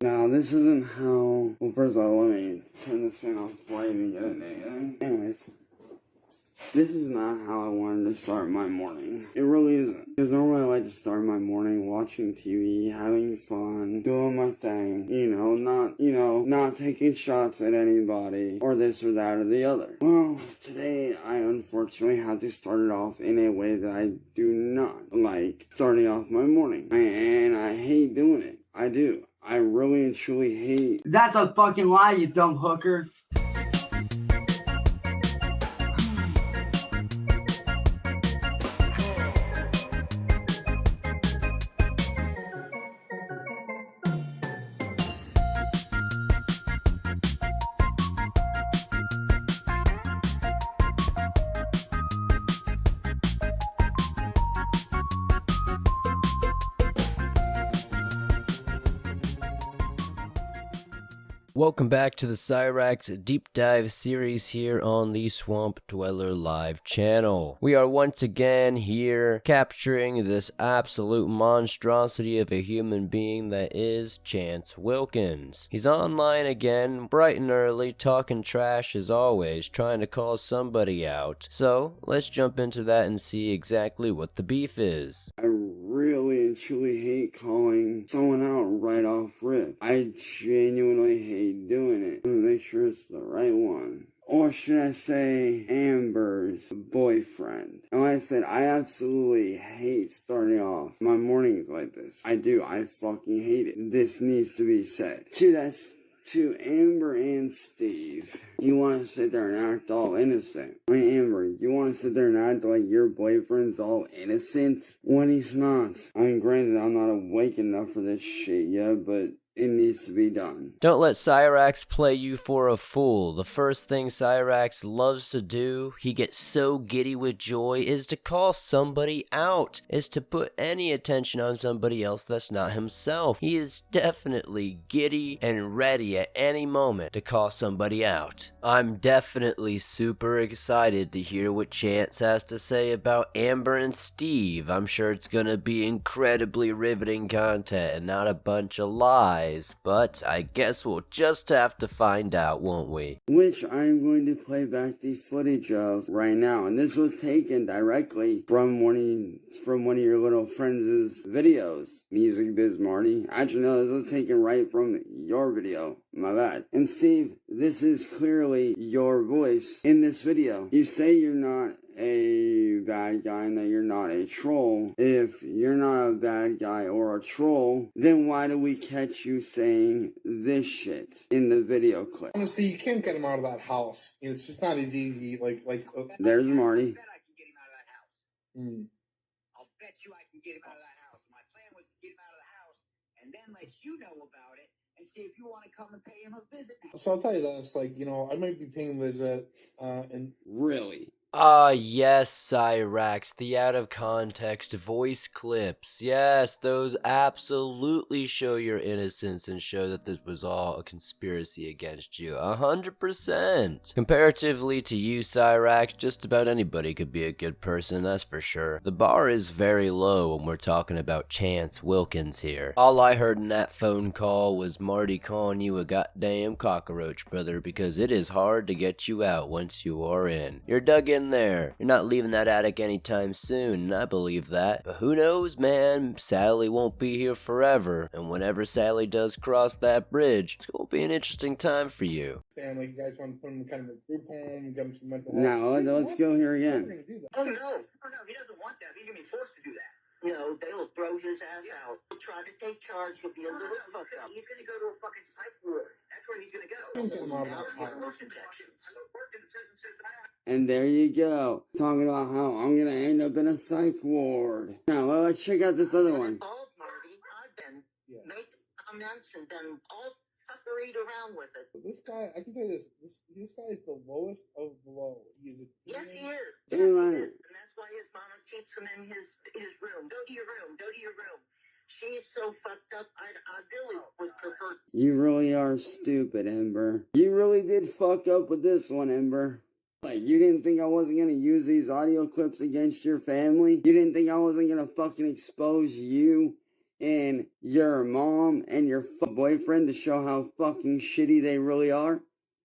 Now, this isn't how... Well, first of all, let me turn this fan off before I even get into anything. Anyways, this is not how I wanted to start my morning. It really isn't. Because normally I like to start my morning watching TV, having fun, doing my thing. Not taking shots at anybody, or this or that or the other. Well, today I unfortunately had to start it off in a way that I do not like starting off my morning. And I hate doing it. I do. I really and truly hate. That's a fucking lie, you dumb hooker. Welcome back to the Cyrax Deep Dive series here on the Swamp Dweller Live channel. We are once again here capturing this absolute monstrosity of a human being that is Chance Wilkins. He's online again, bright and early, talking trash as always, trying to call somebody out. So, let's jump into that and see exactly what the beef is. I really and truly hate calling someone out right off rip. I genuinely hate doing it. I'm gonna make sure it's the right one. Or should I say Amber's boyfriend. And like I said, I absolutely hate starting off my mornings like this. I do. I fucking hate it. This needs to be said. To Amber and Steve, you want to sit there and act all innocent. I mean, Amber, you want to sit there and act like your boyfriend's all innocent when he's not. I mean, granted, I'm not awake enough for this shit yet, but it needs to be done. Don't let Cyrax play you for a fool. The first thing Cyrax loves to do, he gets so giddy with joy, is to call somebody out, is to put any attention on somebody else that's not himself. He is definitely giddy and ready at any moment to call somebody out. I'm definitely super excited to hear what Chance has to say about Amber and Steve. I'm sure it's gonna be incredibly riveting content and not a bunch of lies. But I guess we'll just have to find out, won't we? Which I'm going to play back the footage of right now. And this was taken directly from one of your little friends' videos. Music Biz Marty. Actually, no, this was taken right from your video. My bad. And Steve, this is clearly your voice in this video. You say you're not a bad guy and that you're not a troll. If you're not a bad guy or a troll, then why do we catch you saying this shit in the video clip? Honestly, you can't get him out of that house. It's just not as easy. There's Marty. I bet I can get him out of that house. I'll bet you I can get him out of that house. My plan was to get him out of the house and then let you know about it and see if you want to come and pay him a visit. So I'll tell you this, I might be paying a visit, and... Really? Yes, Cyrax, the out-of-context voice clips. Yes, those absolutely show your innocence and show that this was all a conspiracy against you. 100%. Comparatively to you, Cyrax, just about anybody could be a good person, that's for sure. The bar is very low when we're talking about Chance Wilkins here. All I heard in that phone call was Marty calling you a goddamn cockroach, brother, because it is hard to get you out once you are in. You're dug in there. You're not leaving that attic anytime soon, and I believe that. But who knows, man? Sally won't be here forever, and whenever Sally does cross that bridge, it's gonna be an interesting time for you. And you guys want to put him in kind of a group home, give him some mental health. Now, let's go here again. Oh, no, he doesn't want that. He's going to be forced to do that. You know, they will throw his ass out. He'll try to take charge. He'll be a little fucked up. He's going to go to a fucking psych ward. That's where he's going to go. And there you go. Talking about how I'm going to end up in a psych ward. Now, let's check out this other one. Marty, I've been make comments and then all fuckeried around with it. But this guy, I can tell you this guy is the lowest of the low. He is a Yes, he is. Yes, he is. And that's why his mama keeps him in his room. Go to your room. Go to your room. She's so fucked up, I really would prefer... You really are stupid, Ember. You really did fuck up with this one, Ember. Like, you didn't think I wasn't gonna use these audio clips against your family? You didn't think I wasn't gonna fucking expose you in your mom and your boyfriend to show how fucking shitty they really are?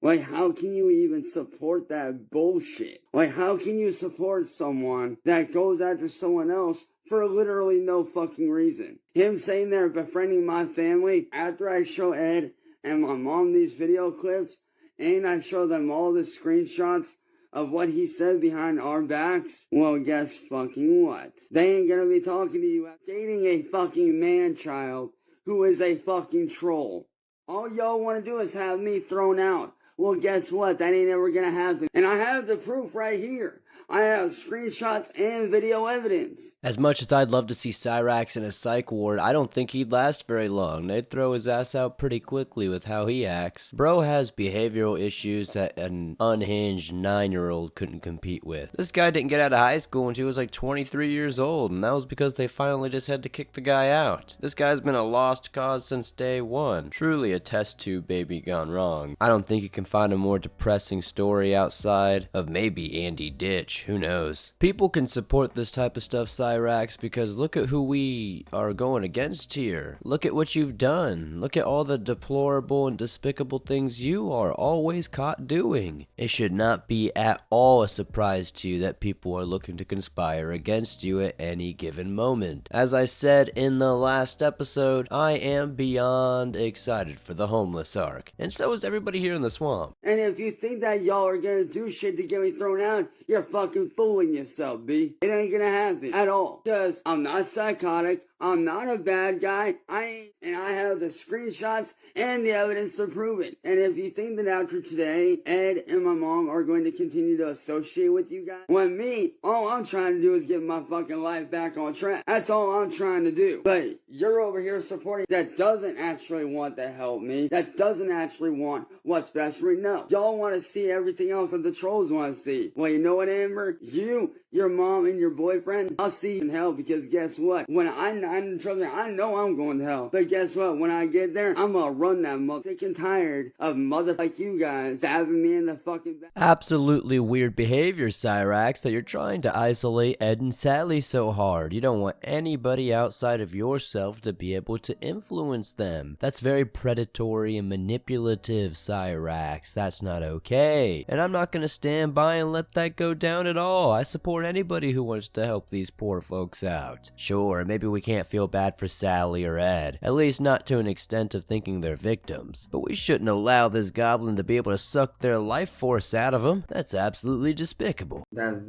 Like, how can you even support that bullshit? Like, how can you support someone that goes after someone else for literally no fucking reason? Him saying they're befriending my family after I show Ed and my mom these video clips, and I show them all the screenshots of what he said behind our backs. Well, guess fucking what? They ain't gonna be talking to you about dating a fucking man-child who is a fucking troll. All y'all wanna do is have me thrown out. Well, guess what? That ain't ever gonna happen. And I have the proof right here. I have screenshots and video evidence. As much as I'd love to see Cyrax in a psych ward, I don't think he'd last very long. They'd throw his ass out pretty quickly with how he acts. Bro has behavioral issues that an unhinged 9-year-old couldn't compete with. This guy didn't get out of high school until he was like 23 years old, and that was because they finally just had to kick the guy out. This guy's been a lost cause since day one. Truly a test tube baby gone wrong. I don't think you can find a more depressing story outside of maybe Andy Ditch. Who knows? People can support this type of stuff, Cyrax, because look at who we are going against here. Look at what you've done. Look at all the deplorable and despicable things you are always caught doing. It should not be at all a surprise to you that people are looking to conspire against you at any given moment. As I said in the last episode, I am beyond excited for the homeless arc. And so is everybody here in the swamp. And if you think that y'all are gonna do shit to get me thrown out, you're fucking fooling yourself, B. It ain't gonna happen at all. Because I'm not psychotic. I'm not a bad guy. And I have the screenshots and the evidence to prove it. And if you think that after today, Ed and my mom are going to continue to associate with you guys, when me, all I'm trying to do is get my fucking life back on track. That's all I'm trying to do. But you're over here supporting that doesn't actually want to help me, that doesn't actually want what's best for me. No. Y'all want to see everything else that the trolls want to see. Well, you know what, Amber? You, your mom, and your boyfriend, I'll see you in hell, because guess what? When I'm in trouble, I know I'm going to hell. But guess what? When I get there, I'm gonna run that mother. Sick and tired of mother like you guys stabbing me in the fucking back. Absolutely weird behavior, Cyrax, that you're trying to isolate Ed and Sally so hard. You don't want anybody outside of yourself to be able to influence them. That's very predatory and manipulative, Cyrax. That's not okay. And I'm not gonna stand by and let that go down at all. I support anybody who wants to help these poor folks out. Sure, maybe we can't feel bad for Sally or Ed, at least not to an extent of thinking they're victims, but we shouldn't allow this goblin to be able to suck their life force out of them. That's absolutely despicable. That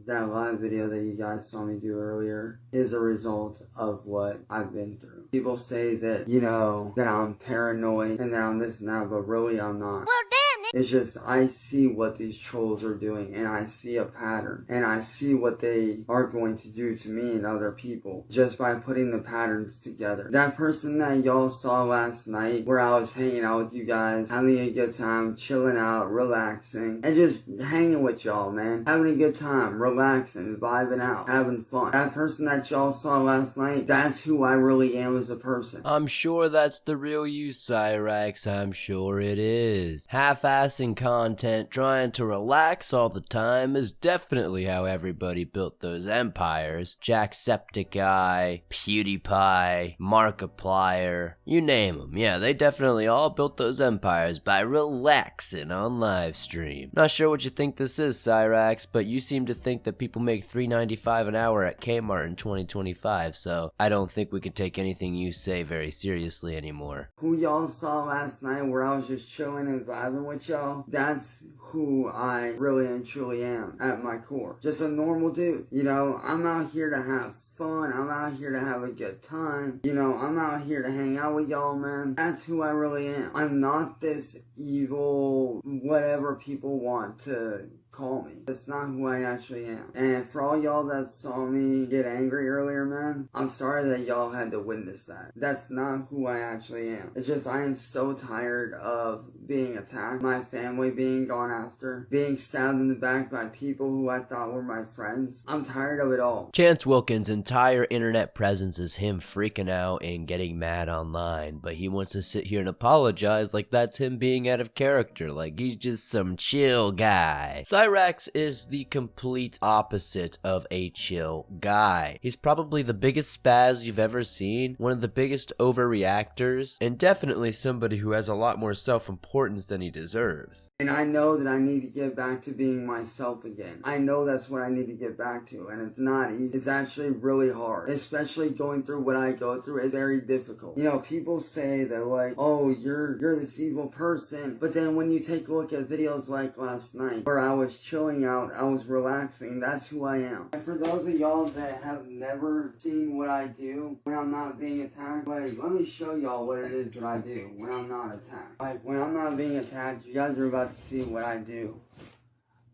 live video that you guys saw me do earlier is a result of what I've been through. People say that, you know, that I'm paranoid and that I'm this and that, but really I'm not. Well, damn it. It's just, I see what these trolls are doing, and I see a pattern, and I see what they are going to do to me and other people just by putting the patterns together. That person that y'all saw last night, where I was hanging out with you guys, having a good time, chilling out, relaxing, and just hanging with y'all, man. Having a good time, relaxing, vibing out, having fun. That person that y'all saw last night, that's who I really am as a person. I'm sure that's the real you, Cyrax. I'm sure it is. Half-assing content, trying to relax all the time is definitely how everybody built those empires. Jacksepticeye, PewDiePie, Markiplier, you name them. Yeah, they definitely all built those empires by relaxing on livestream. Not sure what you think this is, Cyrax, but you seem to think that people make $3.95 an hour at Kmart in 2025, so I don't think we can take anything you say very seriously anymore. Who y'all saw last night where I was just chilling and vibing with y'all, that's who I really and truly am at my core. Just a normal dude. You know, I'm out here to have fun. I'm out here to have a good time. You know, I'm out here to hang out with y'all, man. That's who I really am. I'm not this evil, whatever people want to call me. That's not who I actually am. And for all y'all that saw me get angry earlier, man, I'm sorry that y'all had to witness that. That's not who I actually am. It's just I am so tired of being attacked, my family being gone after, being stabbed in the back by people who I thought were my friends. I'm tired of it all. Chance Wilkins' entire internet presence is him freaking out and getting mad online, but he wants to sit here and apologize like that's him being out of character, like he's just some chill guy. Cyrax is the complete opposite of a chill guy. He's probably the biggest spaz you've ever seen, one of the biggest overreactors, and definitely somebody who has a lot more self-importance than he deserves. And I know that I need to get back to being myself again. I know that's what I need to get back to, and it's not easy. It's actually really hard. Especially going through what I go through is very difficult. You know, people say that like, oh, you're this evil person, but then when you take a look at videos like last night, where I was chilling out, I was relaxing, that's who I am. And for those of y'all that have never seen what I do when I'm not being attacked, like, let me show y'all what it is that I do when I'm not attacked. Like, when I'm not being attacked, you guys are about to see what I do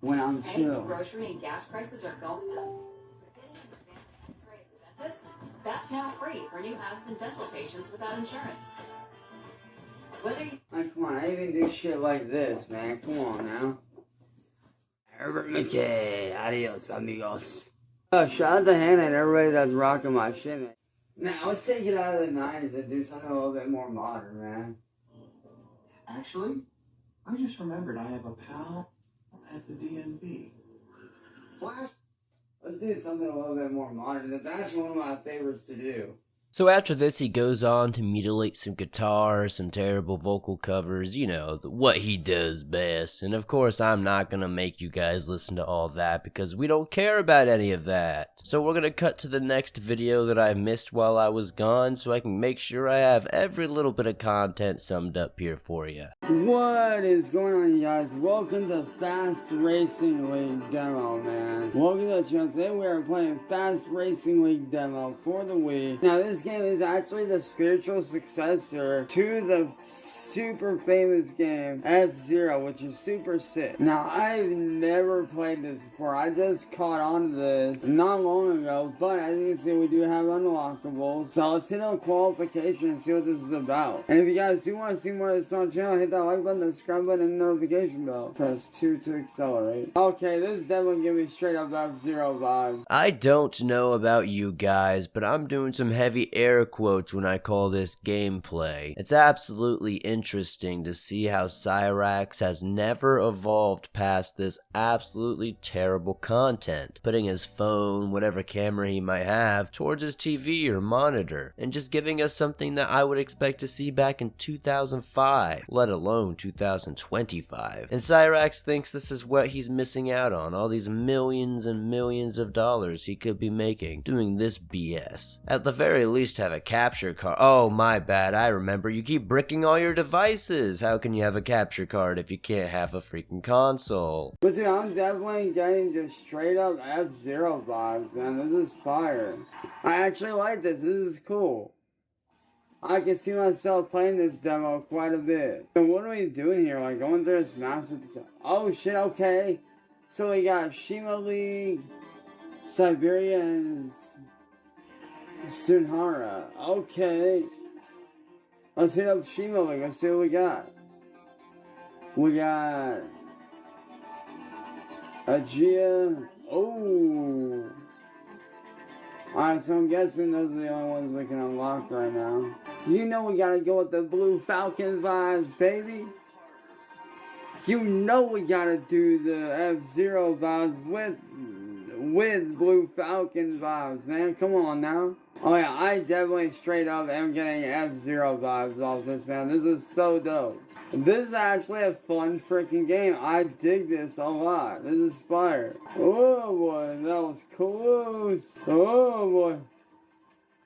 when I'm chill. Grocery and gas prices are going up. That's now free for new asthma dental patients without insurance. Whether you... Like, come on, I even do shit like this, man. Come on now. Herbert McKay, adios, amigos. Shout out to Hannah and everybody that's rocking my shit, man. Now, let's take it out of the 90s and do something a little bit more modern, man. Actually, I just remembered I have a pal at the DMV. Flash. Let's do something a little bit more modern. That's actually one of my favorites to do. So after this, he goes on to mutilate some guitars, some terrible vocal covers, you know, what he does best. And of course, I'm not gonna make you guys listen to all that because we don't care about any of that. So we're gonna cut to the next video that I missed while I was gone so I can make sure I have every little bit of content summed up here for you. What is going on, you guys? Welcome to Fast Racing League Demo, man. Welcome to the channel. Today we are playing Fast Racing League Demo for the Wii. Now this game is actually the spiritual successor to the super famous game F-Zero, which is super sick. Now I've never played this before. I just caught on to this not long ago, but as you can see, we do have unlockables. So let's hit on qualification and see what this is about. And if you guys do want to see more of this on the channel, hit that like button, the subscribe button, and the notification bell. Press 2 to accelerate. Okay, this is definitely giving me straight up F-Zero vibes. I don't know about you guys, but I'm doing some heavy air quotes when I call this gameplay. It's absolutely interesting to see how Cyrax has never evolved past this absolutely terrible content, putting his phone, whatever camera he might have, towards his TV or monitor, and just giving us something that I would expect to see back in 2005, let alone 2025. And Cyrax thinks this is what he's missing out on, all these millions and millions of dollars he could be making doing this BS. At the very least have a capture card. Oh my bad, I remember, you keep bricking all your devices. How can you have a capture card if you can't have a freaking console? But dude, I'm definitely getting just straight up F-Zero vibes, man. This is fire. I actually like this. This is cool. I can see myself playing this demo quite a bit. So what are we doing here? Like going through this massive... Oh shit, okay. So we got Shima League, Siberia, and Sunhara. Okay. Let's hit up Shima League. Let's see what we got. We got Aegea. Oh. Alright, so I'm guessing those are the only ones we can unlock right now. You know we gotta go with the Blue Falcon vibes, baby. You know we gotta do the F-Zero vibes with Blue Falcon vibes, man. Come on now. Oh yeah, I definitely straight up am getting F-Zero vibes off this, man. This is so dope. This is actually a fun freaking game. I dig this a lot. This is fire. Oh boy, that was close. Oh boy.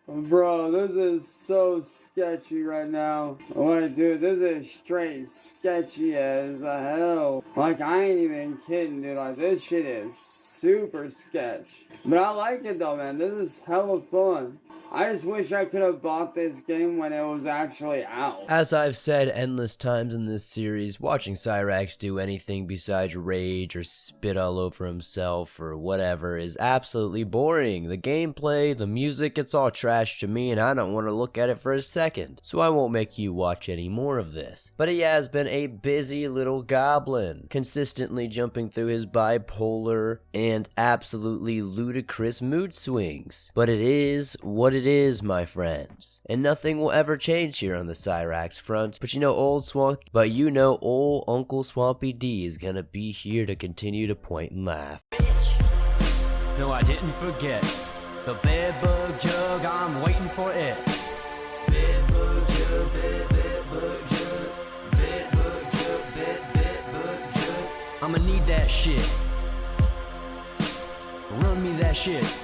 Bro, this is so sketchy right now. Wait, dude, this is straight sketchy as hell. Like, I ain't even kidding, dude. Like, this shit is super sketch. But I like it though, man. This is hella fun. I just wish I could have bought this game when it was actually out. As I've said endless times in this series, watching Cyrax do anything besides rage or spit all over himself or whatever is absolutely boring. The gameplay, the music, it's all trash to me and I don't want to look at it for a second. So I won't make you watch any more of this. But he has been a busy little goblin, consistently jumping through his bipolar and absolutely ludicrous mood swings. But it is what it it is, my friends. And nothing will ever change here on the Cyrax front. But you know, old Uncle Swampy D is gonna be here to continue to point and laugh. No, I didn't forget. The bedbug jug, I'm waiting for it. Bedbug jug, bedbug jug, bedbug jug, bedbug jug. I'ma need that shit. Run me that shit.